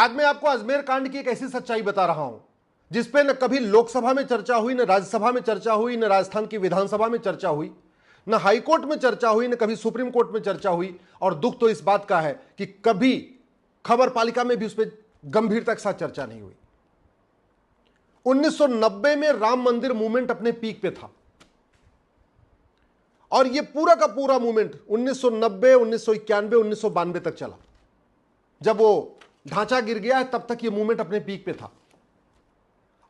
आज मैं आपको अजमेर कांड की एक ऐसी सच्चाई बता रहा हूं जिसपे न कभी लोकसभा में चर्चा हुई, न राज्यसभा में चर्चा हुई, न राजस्थान की विधानसभा में चर्चा हुई, न हाईकोर्ट में चर्चा हुई, न कभी सुप्रीम कोर्ट में चर्चा हुई। और दुख तो इस बात का है कि कभी खबर पालिका में भी उस पर गंभीरता के साथ चर्चा नहीं हुई। 1990 में राम मंदिर मूवमेंट अपने पीक पे था और यह पूरा का पूरा मूवमेंट 1990, 1991, 1992 तक चला। जब वो ढांचा गिर गया है तब तक यह मूवमेंट अपने पीक पे था।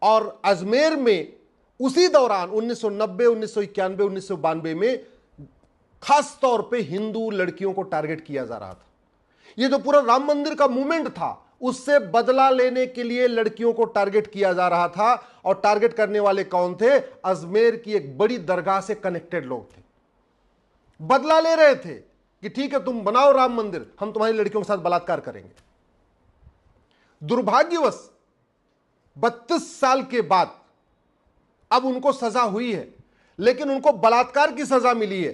और अजमेर में उसी दौरान 1990, 1991, 1992 में खास तौर पे हिंदू लड़कियों को टारगेट किया जा रहा था। यह जो पूरा राम मंदिर का मूवमेंट था उससे बदला लेने के लिए लड़कियों को टारगेट किया जा रहा था। और टारगेट करने वाले कौन थे? अजमेर की एक बड़ी दरगाह से कनेक्टेड लोग थे। बदला ले रहे थे कि ठीक है, तुम बनाओ राम मंदिर, हम तुम्हारी लड़कियों के साथ बलात्कार करेंगे। दुर्भाग्यवश 32 साल के बाद अब उनको सजा हुई है, लेकिन उनको बलात्कार की सजा मिली है।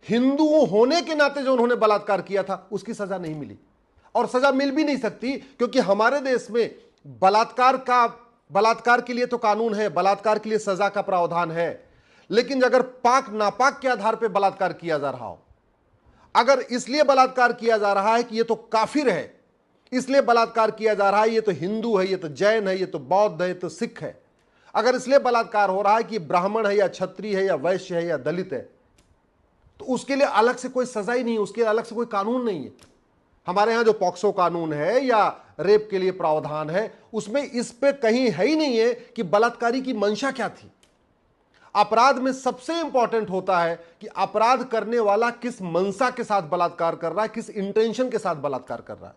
हिंदू होने के नाते जो उन्होंने बलात्कार किया था उसकी सजा नहीं मिली और सजा मिल भी नहीं सकती, क्योंकि हमारे देश में बलात्कार के लिए तो कानून है, बलात्कार के लिए सजा का प्रावधान है। लेकिन अगर पाक नापाक के आधार पर बलात्कार किया जा रहा हो, अगर इसलिए बलात्कार किया जा रहा है कि यह तो काफिर है, इसलिए बलात्कार किया जा रहा है, ये तो हिंदू है, ये तो जैन है, ये तो बौद्ध है, ये तो सिख है, अगर इसलिए बलात्कार हो रहा है कि ब्राह्मण है या क्षत्रिय है या वैश्य है या दलित है, तो उसके लिए अलग से कोई सजा ही नहीं है, उसके लिए अलग से कोई कानून नहीं है। हमारे यहां जो पॉक्सो कानून है या रेप के लिए प्रावधान है, उसमें इस पे कहीं है ही नहीं है कि बलात्कारी की मंशा क्या थी। अपराध में सबसे इंपॉर्टेंट होता है कि अपराध करने वाला किस मंशा के साथ बलात्कार कर रहा है, किस इंटेंशन के साथ बलात्कार कर रहा है।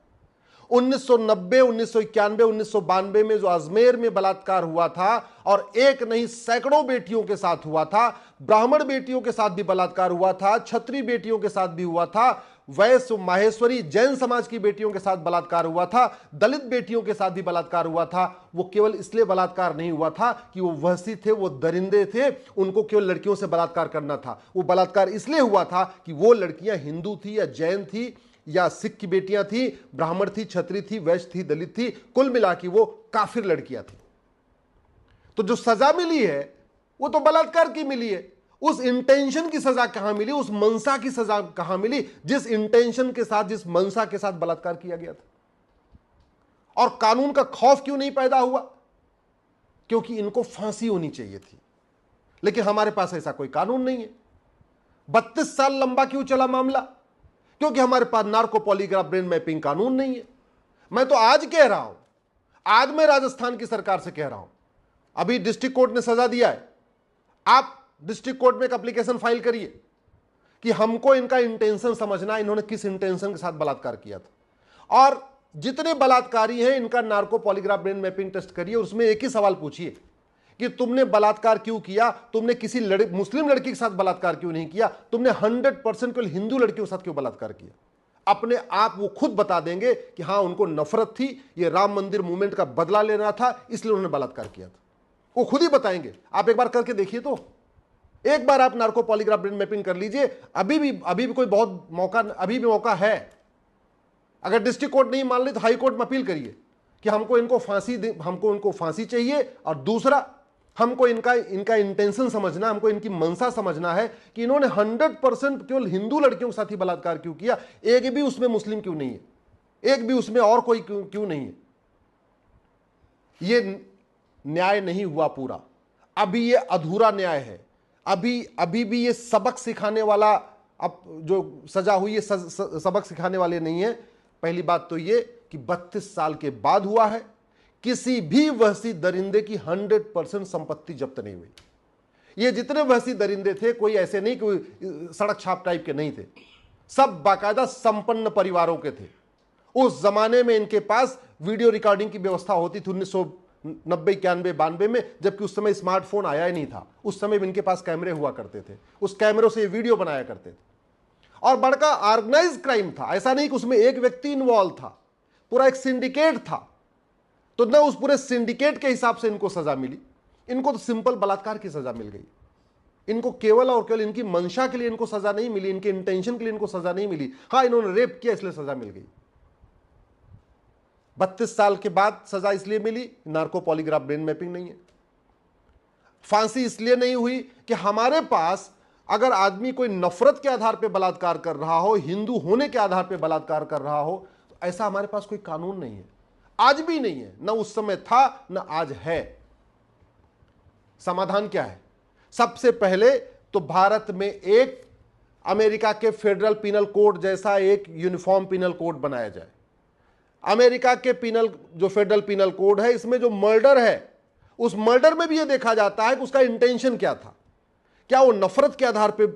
1990, 1991, 1992 में जो अजमेर में बलात्कार हुआ था, और एक नहीं सैकड़ों बेटियों के साथ हुआ था, ब्राह्मण बेटियों के साथ भी बलात्कार हुआ था, क्षत्रिय बेटियों के साथ भी हुआ था, वैश्य माहेश्वरी जैन समाज की बेटियों के साथ बलात्कार हुआ था, दलित बेटियों के साथ भी बलात्कार हुआ था। वो केवल इसलिए बलात्कार नहीं हुआ था कि वो वहसी थे, वो दरिंदे थे, उनको केवल लड़कियों से बलात्कार करना था। वो बलात्कार इसलिए हुआ था कि वो लड़कियां हिंदू थी या जैन थी या सिख की बेटियां थी, ब्राह्मण थी, क्षत्रिय थी, वैश्य थी, दलित थी, कुल मिला के वो काफिर लड़कियां थी। तो जो सजा मिली है वो तो बलात्कार की मिली है। उस इंटेंशन की सजा कहां मिली, उस मनसा की सजा कहां मिली जिस इंटेंशन के साथ, जिस मनसा के साथ बलात्कार किया गया था। और कानून का खौफ क्यों नहीं पैदा हुआ? क्योंकि इनको फांसी होनी चाहिए थी, लेकिन हमारे पास ऐसा कोई कानून नहीं है। 32 साल लंबा क्यों चला मामला? क्योंकि हमारे पास नार्को पॉलीग्राफ ब्रेन मैपिंग कानून नहीं है। मैं तो आज कह रहा हूं, आज मैं राजस्थान की सरकार से कह रहा हूं, अभी डिस्ट्रिक्ट कोर्ट ने सजा दिया है, आप डिस्ट्रिक्ट कोर्ट में एक एप्लीकेशन फाइल करिए कि हमको इनका इंटेंशन समझना, इन्होंने किस इंटेंशन के साथ बलात्कार किया था। और जितने बलात्कारी हैं इनका narco polygraph brain mapping test करिए, उसमें एक ही सवाल पूछिए कि तुमने बलात्कार क्यों किया, तुमने किसी मुस्लिम लड़की के साथ बलात्कार क्यों नहीं किया, तुमने 100% केवल हिंदू लड़कियों के साथ क्यों बलात्कार किया। अपने आप वो खुद बता देंगे कि हां, उनको नफरत थी, ये राम मंदिर मूवमेंट का बदला लेना था, इसलिए उन्होंने बलात्कार किया था। वो खुद ही बताएंगे। आप एक बार करके देखिए, तो एक बार आप नार्को पॉलीग्राफ ब्रेन मैपिंग कर लीजिए। अभी भी कोई बहुत मौका, अभी भी मौका है। अगर डिस्ट्रिक्ट कोर्ट नहीं मान ली तो हाई कोर्ट में अपील करिए कि हमको इनको फांसी चाहिए। और दूसरा, हमको इनका इंटेंशन समझना, हमको इनकी मनसा समझना है कि इन्होंने 100% केवल हिंदू लड़कियों के साथ ही बलात्कार क्यों किया, एक भी उसमें मुस्लिम क्यों नहीं है, एक भी उसमें और कोई क्यों नहीं है। ये न्याय नहीं हुआ पूरा, अभी ये अधूरा न्याय है। अभी भी ये सबक सिखाने वाला, अब जो सजा हुई है सबक सिखाने वाले नहीं है। पहली बात तो ये कि 32 साल के बाद हुआ है, किसी भी वहसी दरिंदे की 100% संपत्ति जब्त नहीं हुई। ये जितने वहसी दरिंदे थे, कोई ऐसे नहीं, कोई सड़क छाप टाइप के नहीं थे, सब बाकायदा संपन्न परिवारों के थे। उस जमाने में इनके पास वीडियो रिकॉर्डिंग की व्यवस्था होती थी 1990, 91, 92 में, जबकि उस समय स्मार्टफोन आया ही नहीं था। उस समय भी इनके पास कैमरे हुआ करते थे, उस कैमरों से वीडियो बनाया करते थे। और बड़का ऑर्गेनाइज क्राइम था, ऐसा नहीं कि उसमें एक व्यक्ति इन्वॉल्व था, पूरा एक सिंडिकेट था। तो न उस पूरे सिंडिकेट के हिसाब से इनको सजा मिली, इनको तो सिंपल बलात्कार की सजा मिल गई। इनको केवल और केवल इनकी मंशा के लिए इनको सजा नहीं मिली, इनके इंटेंशन के लिए इनको सजा नहीं मिली। हां, इन्होंने रेप किया इसलिए सजा मिल गई। 32 साल के बाद सजा इसलिए मिली, नार्को पॉलीग्राफ ब्रेन मैपिंग नहीं है। फांसी इसलिए नहीं हुई कि हमारे पास अगर आदमी कोई नफरत के आधार पर बलात्कार कर रहा हो, हिंदू होने के आधार पर बलात्कार कर रहा हो, तो ऐसा हमारे पास कोई कानून नहीं है, आज भी नहीं है, ना उस समय था ना आज है। समाधान क्या है? सबसे पहले तो भारत में एक अमेरिका के फेडरल पिनल कोड जैसा एक यूनिफॉर्म पिनल कोड बनाया जाए। अमेरिका के पिनल जो फेडरल पिनल कोड है, इसमें जो मर्डर है, उस मर्डर में भी यह देखा जाता है कि उसका इंटेंशन क्या था। क्या वो नफरत के आधार पे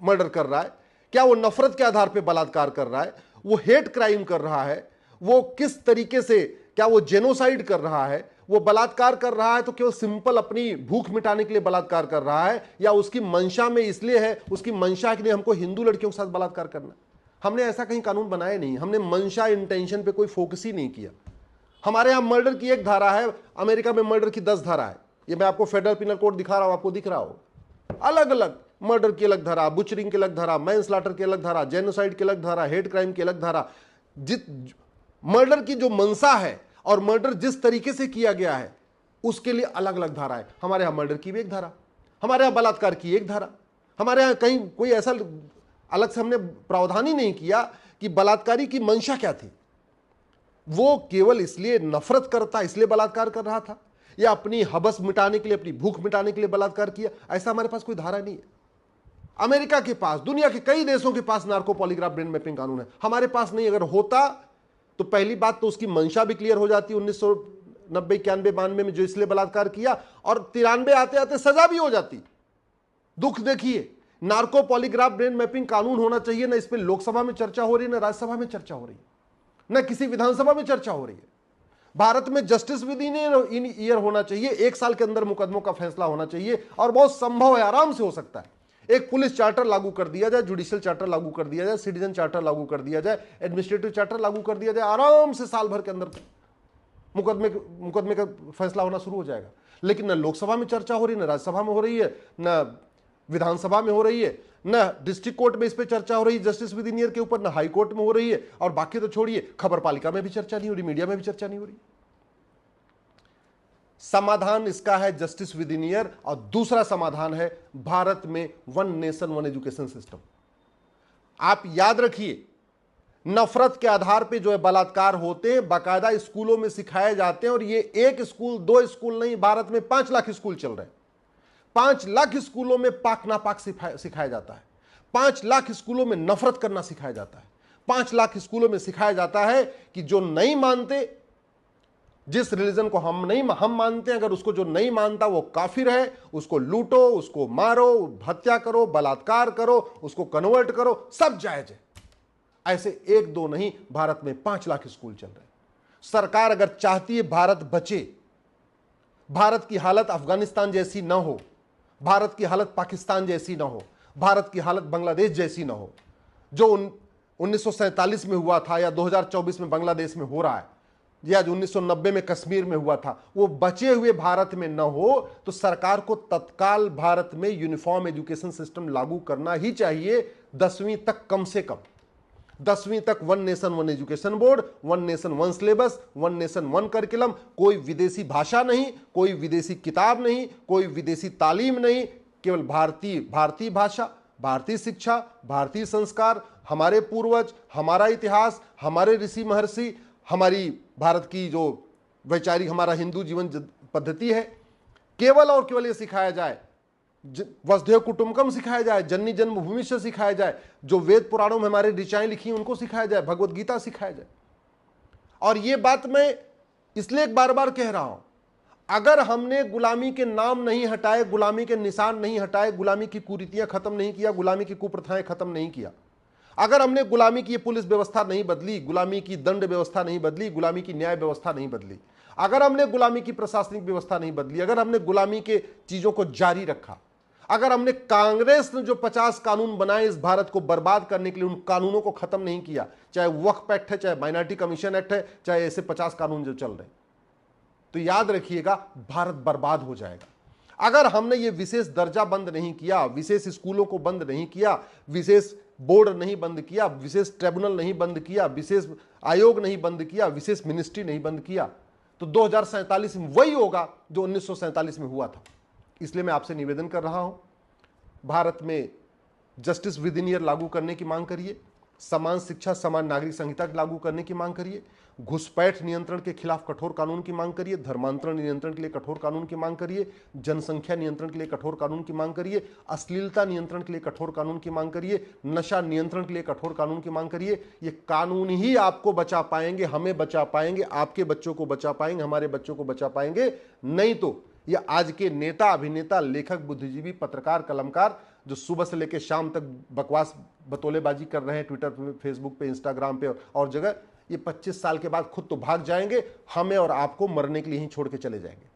मर्डर कर रहा है, क्या वो नफरत के आधार पे बलात्कार कर रहा है, वो हेट क्राइम कर रहा है, वो किस तरीके से, क्या वो जेनोसाइड कर रहा है, वो बलात्कार कर रहा है तो केवल सिंपल अपनी भूख मिटाने के लिए बलात्कार कर रहा है, या उसकी मंशा में इसलिए है, उसकी मंशा के लिए हमको हिंदू लड़कियों के साथ बलात्कार करना। हमने ऐसा कहीं कानून बनाया नहीं, हमने मंशा इंटेंशन पे कोई फोकस ही नहीं किया। हमारे यहां मर्डर की एक धारा है, अमेरिका में मर्डर की 10 धारा है। ये मैं आपको फेडरल पिनल कोड दिखा रहा हूं, आपको दिख रहा हो, अलग अलग मर्डर की अलग धारा, बुचरिंग की अलग धारा, मैनस्लॉटर की अलग धारा, जेनोसाइड की अलग धारा, हेट क्राइम की अलग धारा। मर्डर की जो मंशा है और मर्डर जिस तरीके से किया गया है उसके लिए अलग अलग धारा है। हमारे यहां मर्डर की भी एक धारा, हमारे यहां बलात्कार की एक धारा, हमारे यहां कहीं कोई ऐसा अलग से हमने प्रावधान ही नहीं किया कि बलात्कारी की मंशा क्या थी। वो केवल इसलिए नफरत करता, इसलिए बलात्कार कर रहा था, या अपनी हबस मिटाने के लिए, अपनी भूख मिटाने के लिए बलात्कार किया, ऐसा हमारे पास कोई धारा नहीं है। अमेरिका के पास, दुनिया के कई देशों के पास नार्को पॉलीग्राफ ब्रेन मैपिंग कानून है, हमारे पास नहीं। अगर होता तो पहली बात तो उसकी मंशा भी क्लियर हो जाती, 1990, 91, 92 में जो इसलिए बलात्कार किया, और 93 आते आते सजा भी हो जाती। दुख देखिए, नार्को पॉलीग्राफ ब्रेन मैपिंग कानून होना चाहिए, ना इस पर लोकसभा में चर्चा हो रही है, ना राज्यसभा में चर्चा हो रही है, ना किसी विधानसभा में चर्चा हो रही है। भारत में जस्टिस विद इन ईयर होना चाहिए, 1 साल के अंदर मुकदमों का फैसला होना चाहिए, और बहुत संभव है, आराम से हो सकता है। एक पुलिस चार्टर लागू कर दिया जाए, जुडिशियल चार्टर लागू कर दिया जाए, सिटीजन चार्टर लागू कर दिया जाए, एडमिनिस्ट्रेटिव चार्टर लागू कर दिया जाए, आराम से साल भर के अंदर मुकदमे का फैसला होना शुरू हो जाएगा। लेकिन न लोकसभा में चर्चा हो रही, न राज्यसभा में हो रही है, न विधानसभा में हो रही है, न डिस्ट्रिक्ट कोर्ट में इस पर चर्चा हो रही है जस्टिस विद इन ईयर के ऊपर, न हाई कोर्ट में हो रही है, और बाकी तो छोड़िए, खबर पालिका में भी चर्चा नहीं हो रही, मीडिया में भी चर्चा नहीं हो रही। समाधान इसका है जस्टिस विद इन ईयर, और दूसरा समाधान है भारत में one nation one education system. आप याद रखिए, नफरत के आधार पे जो है बलात्कार होते हैं, बाकायदा स्कूलों में सिखाए जाते हैं, और ये 1 स्कूल 2 स्कूल नहीं, भारत में 5 लाख स्कूल चल रहे हैं। 5 लाख स्कूलों में पाक नापाक सिखाया जाता है, 5 लाख स्कूलों में नफरत करना सिखाया जाता है, 5 लाख स्कूलों में सिखाया जाता है कि जो नहीं मानते, जिस रिलीजन को हम मानते हैं, अगर उसको जो नहीं मानता वो काफिर है, उसको लूटो, उसको मारो, हत्या करो, बलात्कार करो, उसको कन्वर्ट करो, सब जायज है। ऐसे 1-2 नहीं, भारत में 5 लाख स्कूल चल रहे हैं। सरकार अगर चाहती है भारत बचे, भारत की हालत अफगानिस्तान जैसी ना हो, भारत की हालत पाकिस्तान जैसी ना हो, भारत की हालत बांग्लादेश जैसी ना हो, जो 1947 में हुआ था या 2024 में बांग्लादेश में हो रहा है, या 1990 में कश्मीर में हुआ था, वो बचे हुए भारत में न हो, तो सरकार को तत्काल भारत में यूनिफॉर्म एजुकेशन सिस्टम लागू करना ही चाहिए। 10वीं तक, कम से कम 10वीं तक one nation one education board, one nation one syllabus, one nation one curriculum, कोई विदेशी भाषा नहीं, कोई विदेशी किताब नहीं, कोई विदेशी तालीम नहीं, केवल भारतीय भाषा, भारतीय शिक्षा, भारतीय संस्कार, हमारे पूर्वज, हमारा इतिहास, हमारे ऋषि महर्षि, हमारी भारत की जो वैचारिक हमारा हिंदू जीवन पद्धति है, केवल और केवल ये सिखाया जाए। वसुधैव कुटुंबकम सिखाया जाए, जननी जन्मभूमि से सिखाया जाए, जो वेद पुराणों में हमारे ऋचाएं लिखी उनको सिखाया जाए, भगवत गीता सिखाया जाए। और ये बात मैं इसलिए बार बार कह रहा हूं, अगर हमने गुलामी के नाम नहीं हटाए, गुलामी के निशान नहीं हटाए, गुलामी की कुरीतियां खत्म नहीं किया, गुलामी की कुप्रथाएं खत्म नहीं किया, अगर हमने गुलामी की पुलिस व्यवस्था नहीं बदली, गुलामी की दंड व्यवस्था नहीं बदली, गुलामी की न्याय व्यवस्था नहीं बदली, अगर हमने गुलामी की प्रशासनिक व्यवस्था नहीं बदली, अगर हमने गुलामी के चीजों को जारी रखा, अगर हमने कांग्रेस ने जो 50 कानून बनाए इस भारत को बर्बाद करने के लिए, उन कानूनों को खत्म नहीं किया, चाहे वक्फ एक्ट है, चाहे माइनॉरिटी कमीशन एक्ट है, चाहे ऐसे 50 कानून जो चल रहे, तो याद रखिएगा भारत बर्बाद हो जाएगा। अगर हमने ये विशेष दर्जा बंद नहीं किया, विशेष स्कूलों को बंद नहीं किया, विशेष बोर्ड नहीं बंद किया, विशेष ट्रिब्यूनल नहीं बंद किया, विशेष आयोग नहीं बंद किया, विशेष मिनिस्ट्री नहीं बंद किया, तो 2047 में वही होगा जो 1947 में हुआ था। इसलिए मैं आपसे निवेदन कर रहा हूं, भारत में जस्टिस विद इन ईयर लागू करने की मांग करिए, समान शिक्षा समान नागरिक संहिता लागू करने की मांग करिए, घुसपैठ नियंत्रण के खिलाफ कठोर कानून की मांग करिए, धर्मांतरण नियंत्रण के लिए कठोर कानून की मांग करिए, जनसंख्या नियंत्रण के लिए कठोर कानून की मांग करिए, अश्लीलता नियंत्रण के लिए कठोर कानून की मांग करिए, नशा नियंत्रण के लिए कठोर कानून की मांग करिए। ये कानून ही आपको बचा पाएंगे, हमें बचा पाएंगे, आपके बच्चों को बचा पाएंगे, हमारे बच्चों को बचा पाएंगे। नहीं तो ये आज के नेता, अभिनेता, लेखक, बुद्धिजीवी, पत्रकार, कलमकार जो सुबह से लेकर शाम तक बकवास बतौलेबाजी कर रहे हैं ट्विटर पे, फेसबुक पे, इंस्टाग्राम पे और जगह, ये 25 साल के बाद खुद तो भाग जाएंगे, हमें और आपको मरने के लिए ही छोड़ के चले जाएंगे।